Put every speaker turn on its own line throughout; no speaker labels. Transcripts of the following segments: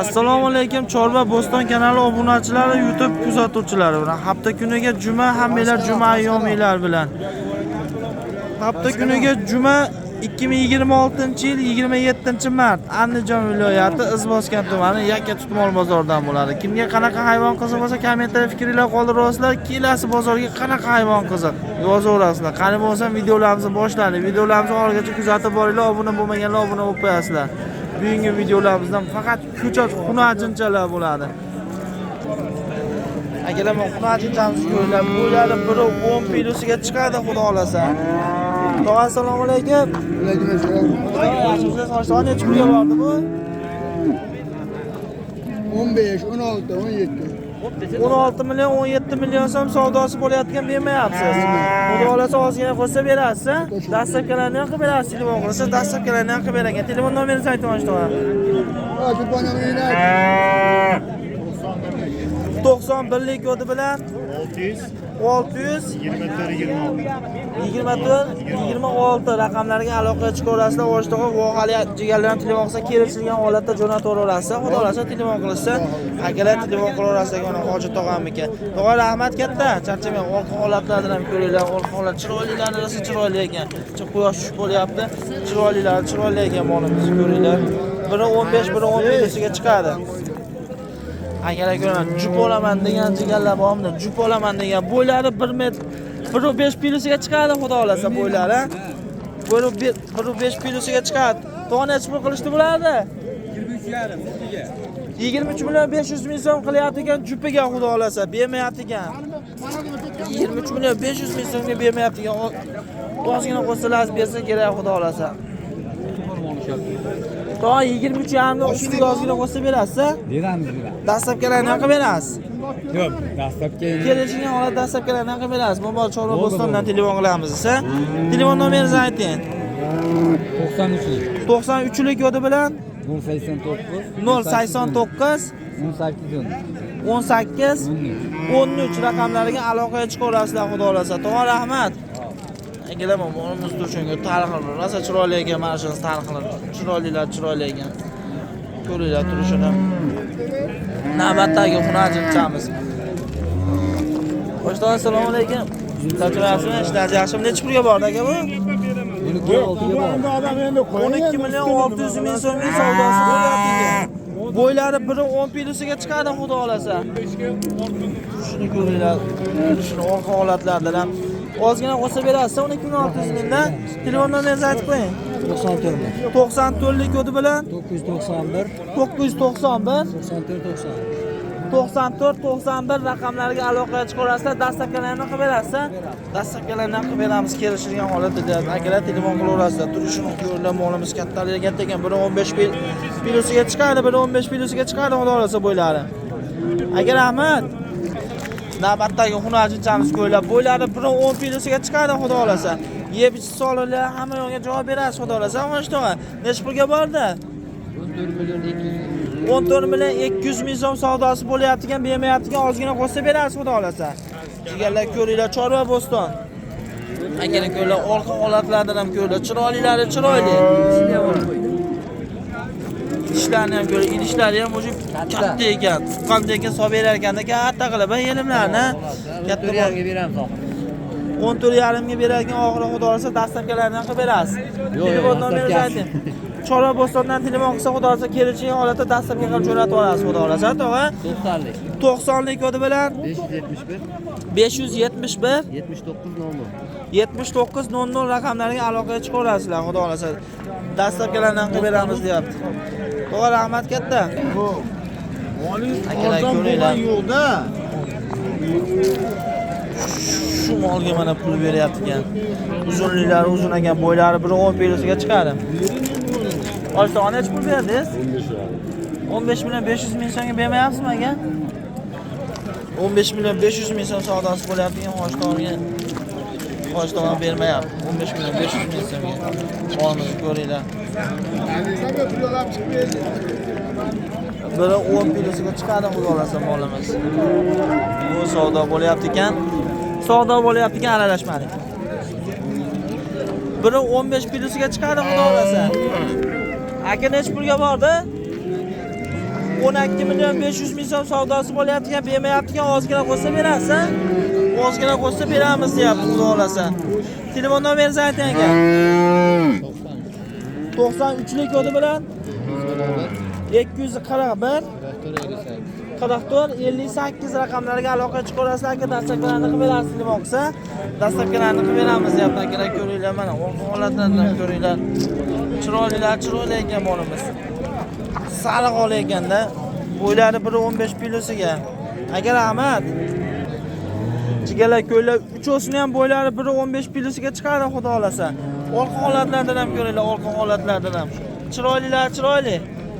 Assalomu alaykum Chorva Bo'ston kanali obunachilari, YouTube kuzatuvchilari bilan hafta kuniga juma hammalar juma ayyominglar bilan. Hafta kuniga juma 2026-yil 27-mart Andijon viloyati Izboskan tumani Yakka Tutmol bozoridan bo'ladi. Kimga qanaqa hayvon qiziq bo'lsa kommentariyada fikringizni qoldirasizlar. Kelasi bozorga qanaqa hayvon qiziq yozaverasizlar. Qani bo'lsa videolarimizni boshladi. Videolarimizni orgacha kuzatib boringlar, obuna bo'lmaganlar obuna bo'lib qo'yasizlar. Bugungi videolarimizdan faqat ko'cha xunajinchalar bo'ladi. Akalar, men xunajinchamiz ko'ylab, bo'ylari biri 10 kiloga chiqadi, xudo xolasa. Tog'a, assalomu alaykum.
Alaykum assalom.
Yaxshimisiz? So'rashdan necha pulga bordi bu?
15, 16, 17.
16 million, 17 million so'm savdosi bo'layotgan bermayapsiz. Xudo xolasa ozgina qo'ysa berasiz. Dastlabkilarni ham qilib berasiz, telefon qilsa, dastlabkilarni ham qilib beragan. Telefon nomeringizni aytib o'tishdi.
Hozir bonamaylar.
91lik kodi bilan 600 24 raqamlarga aloqa chiqarasizlar. O'shto'g'a vohali jigarlarni telefon qilsa, kelishilgan holatda jo'nataverasiz. Xudo xolasa telefon qilsa, akalar telefon qilaverasiz. Mana Hojat tog'amniki. Tog'a, rahmat katta. Charchamang. Orqa holatlardan ham ko'ringlar. Orqa holat chiroylilarni rosa chiroyli ekan. Quyosh tushib bo'lyapti. Chiroyli ekan molimizni ko'ringlar. Biri 15, biri 17 ga chiqadi. Akalar ko'raman, jup olaman degan jigarlar bormi? Jup olaman degan bo'ylari 1 metr, 1.5 kiloga chiqadi, xudo xolasa bo'ylari. 1.5 kiloga chiqadi. To'g'ri necha pul qilishdi bo'ladi? 23 million 500 ming so'm qilyapti ekan jupiga, xudo xolasa bermayapti ekan. 23 million 500 ming so'mga bermayapti ekan. Ozgina qo'shsalar bersa kerak, xudo xolasa. To'g'ri 23.5 ga ustiga ozgina qo'shsa berasiz?
Beramiz.
Dastlabkilarni ham qilib berasiz.
Yo'q, dastlabki
Kelishgan holatda dastlabkilarni ham qilib berasiz. Mo'mol Chorva Bo'stondan telefon qilamiz esa. Telefon nomeringizni ayting. 93lik kodi bilan 089 18 13 raqamlariga aloqaga chiqarasizlar, xudo xolasa. To'g'ri, rahmat. Akalar, molimiz turishunga tarixlar rosa chiroyli ekan, mana shunisi tarixlar chiroyli ekan. Ko'ringlar turishini. Navbatdagi xunajinchamiz. O'shto'g'a, assalomu alaykum. Takrorlasizmi? Ishlar yaxshimi? Necha pulga bordi aka bu? 12 million 600 ming so'mning savdosi bo'lyapti ekan. Bo'ylari biri 10 kiloga chiqadi, xudo xolasa. Shuni ko'ringlar. Shuni orqa holatlardan ham ozgina qo'shib berasiz. 12 million 600 mingdan telefon nomeringizni aytib qo'ying. 94lik kodi bilan 9491 raqamlarga aloqaga chiqarasizlar. Dastlabkilarni qilib berasiz. Dastlabkilarni qilib beramiz, kelishilgan holatda deyapti. Akalar telefon qilaverasizlar. Turishini ko'ringlar, molimiz kattalar katta ekan. Biri 15 kiloga chiqadi, biri 15 kiloga chiqadi, xudo xolasa bo'ylari. Aka, rahmat. Navbatdagi xunajinchamiz ko'ylab bo'ylari 10 kiloga chiqadi, xudo xolasa. Yeb ichib sog'liqlar hamma yo'lga javob berasiz, xudo xolasa. O'shto'g'a, necha pulga bordi? 14 million 200 ming so'm savdosi bo'lyapti ekan, bermayapti ekan, ozgina qo'shsa berasiz, xudo xolasa. Jigarlar ko'ringlar, Chorva Bo'ston. Akalar ko'ringlar, orqa holatlardan ham ko'ringlar, chiroyli. Ishlarni ham ko'ring, idishlari ham o'sha katta ekan. Tuqqandek solib berar ekanda, katta qilib yelimlarni katta
yerga beramiz.
14.5 ga beradigan oxiri xudo xolasa dastlabkilarni qilib berasiz. Telefon nomeringizni ayting. Chorva Bo'stondan telefon qilsa, xudo xolasa kelishgan holatda dastlabki qilib jo'natib olasiz, xudo xolasa. Tog'a 90lik kodi bilan 571 7900 raqamlariga aloqaga chiqarasizlar, xudo xolasa. Dastlabkilarni qilib beramiz, deyapti. Tog'a, rahmat katta. Akalar ko'ringlar. Shu molga mana pul beryapti ekan. Uzunliklari uzun ekan, bo'ylari 10 kiloga chiqadi. Oshto'g'a, necha pul berdingiz? 15 million 500 ming so'mga bermayapsizmi aka? 15 million 500 ming so'm savdosi bo'lyapti ekan, Oshto'g'a bermayapti. 15 million 500 ming so'mga. Molimizni ko'ringlar. Biri 10 kiloga chiqadi, xudo xolasa molimiz. Bu savdo bo'lyapti ekan. Aralashmadik. Biri 15 kiloga chiqadi, xudo xolasa. Aka necha pulga bordi? 12 milyon 500 ming so'm savdosi bo'layotgan, bermayotgan, ozgina qo'ysa berasiz. Ozgina qo'ysa beramiz deyapti, xudo xolasa. Telefon nomeringizni ayting aka. 93lik kodi bilan 241 44 58 raqamlarga aloqa chiqarasizlar aka, dastlabkilarni qilib berasiz demoq qilsa, dastlabkilarni qilib beramiz deyapti akalar, ko'ringlar mana holatlarni ko'ringlar. Chiroyli ekan molimiz. Sariq ol ekanda, bo'ylari 1.15 kiloga. Aka rahmat. Jigarlar ko'ylak uchosini ham bo'ylari 1.15 kiloga chiqadi xudo xolasa. Orqa holatlardan ham ko'ringlar, orqa holatlardan ham. Chiroyli.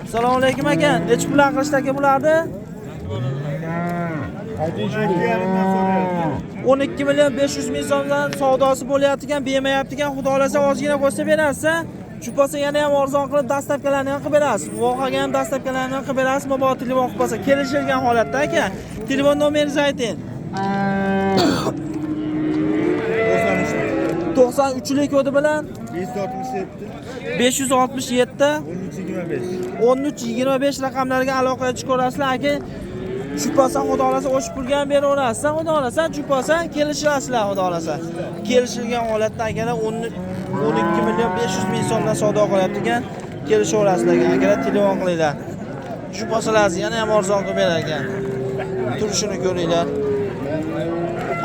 Assalomu alaykum aka. Nechta pul qilishda aka bularni? 12 milyon 500 ming so'mdan savdosi bo'layotgan, bermayaptigan, xudo xolasa ozgina qo'ysa berasiz. Chupasa yana ham arzon qilib dastlabkilarni ham qilib berasiz. Voqaga ham dastlabkilarni ham qilib berasiz. Mobo telefon qilib bo'lsa, kelishilgan holatda aka. Telefon nomeringizni ayting. 93lik kodi bilan 567 1325 raqamlarga aloqa chiqarasizlar aka. Chupasa xudo xolasa o'shib pulga ham beraverasiz. Xudo xolasa chupasa kelishasizlar xudo xolasa. Kelishilgan holatda akalar 12 milyon 500 ming so'mdan savdo qilyapti ekan. Kelishaverasizlar akalar, telefon qilinglar. Chupasalarni yana ham arzon qilib berar ekan. Turishini ko'ringlar.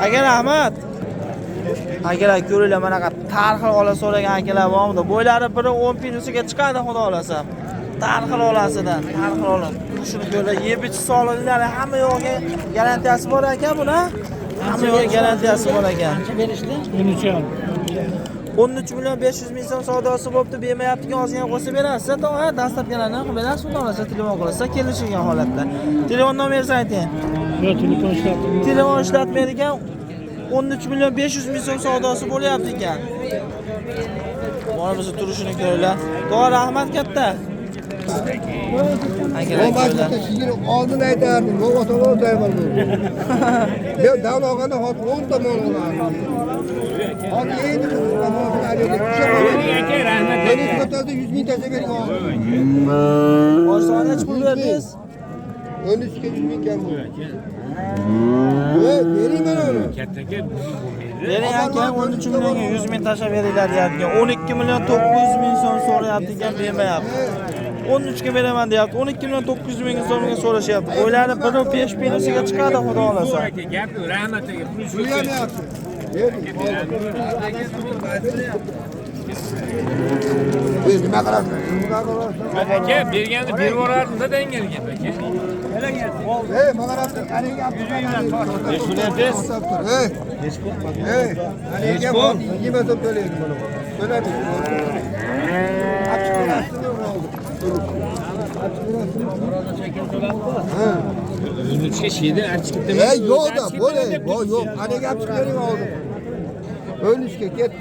Aka rahmat. Akalar ko'ringlar, mana tarxil ola so'ragan akalar bormi? Bo'ylari 1.10 kiloga chiqadi xudo xolasa. Tarxil olasidan, tarxil olib. Shuni ko'rlar, yeb-ichish sog'liqlari hamma yo'g'iga garantiyasi bor ekan buni. Hamma yo'g'iga garantiyasi bor ekan. Berishdi? 13 milyon 500 ming so'm savdosi bo'pti, bermayaptigan, ozgina qo'ysa berasiz. To'g'ri, dastlabkilarni qilib berasiz, xudo xolasa telefon qilsa, kelishilgan holatda. Telefon nomeringizni ayting. Telefon ishlatmaydi ekan. 13 milyon 500 ming so'm savdosi bo'lyapti ekan. Bo'lmasa turishini ko'ringlar. To'g'ri, rahmat katta.
Sizlar oldin aytardim, o'g'otova o'tayman. Men davlatga hozir 10 ta mol olardim. Hozir endi rahmat. Meni ko'tardi 100 ming tashlab bering.
Orzona pul berdingiz?
13 ga 100 ming kam bu. Bering mana uni.
Kattaga
Bering aka, 13 millionga 100 ming tashlab beringlar deyapti. 12 milyon 900 ming so'm so'rayapti ekan, bermayapti. 13 ga beraman deyapti. 12 milyon 900 ming so'mga so'rashyapti. Bo'ylari 1.5 kiloga chiqadi xudo xolasa.
gap rahmatiga pul
Uylanyapti. Bering. Biz nima qilasiz?
aka berganni berib yuborardim-da dangalga aka.
Magarabdi, qaniga olib
Nechpul
qaniga bor, 20 so'm to'laydi mana. To'ladi.
Unutga shedi archikda.
Yo'qda, bo'lay. Yo'q, qaniga olib chiqaring oldim. 13 ga ket.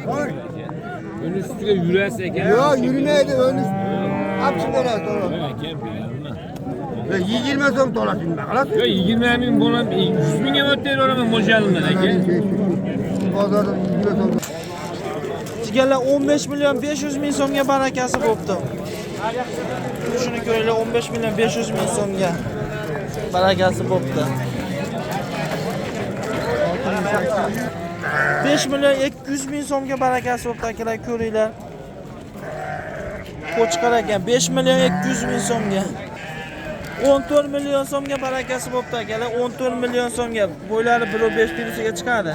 Uni ustiga yurasiz ekan.
Yo'q, yurmaydi, 13. Olib chiqarasiz, to'g'ri.
Aka bilaman.
20 so'm to'lasin baqalat.
Yo 20 ming bo'lam, 100 mingga o'tib beraman mo'ljalman aka.
Bozorda 20 so'm.
Jigarlar 15 milyon 500 ming so'mga barakasi bo'pti. Shuni ko'ringlar, 15 milyon 500 ming so'mga barakasi bo'pti. 5 milyon 200 ming so'mga barakasi bo'pti akalar, ko'ringlar. Qo'chqar ekan 5 milyon 200 ming so'mga. 14 milyon so'mga barakasi bo'pti akalar, 14 milyon so'mga. Bo'ylari 1.5 kiloga chiqadi.